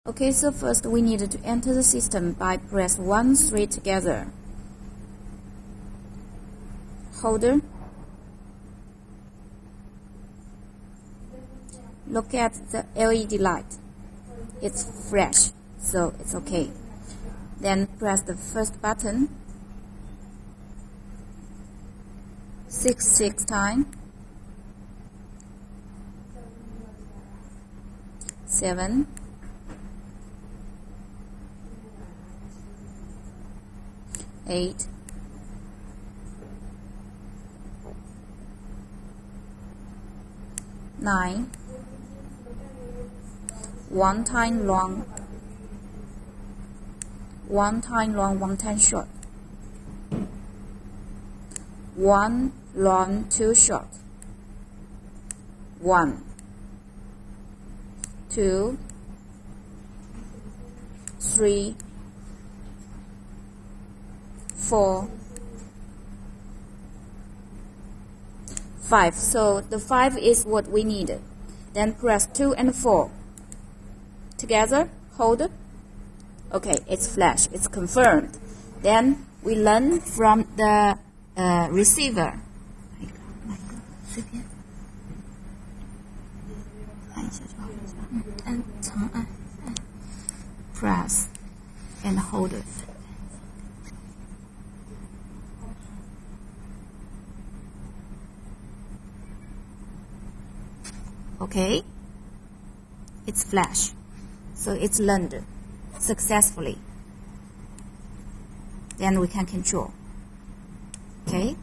Okay, so first we need to enter the system by press 1, 3 together. Holder. Look at the LED light. It's fresh, so it's okay. Then press the first button 6 times. 7. 8. 9. 1 time long, 1 time long, 1 time short. 1 long, 2 short. 1, 2, 3, 4, 5. So the 5 is what we needed. Then press 2 and 4 together. Hold. Okay, it's flash. It's confirmed. Then we learn from the receiver. Press and hold it. Okay, it's flash, so it's learned successfully. Then we can control. Okay.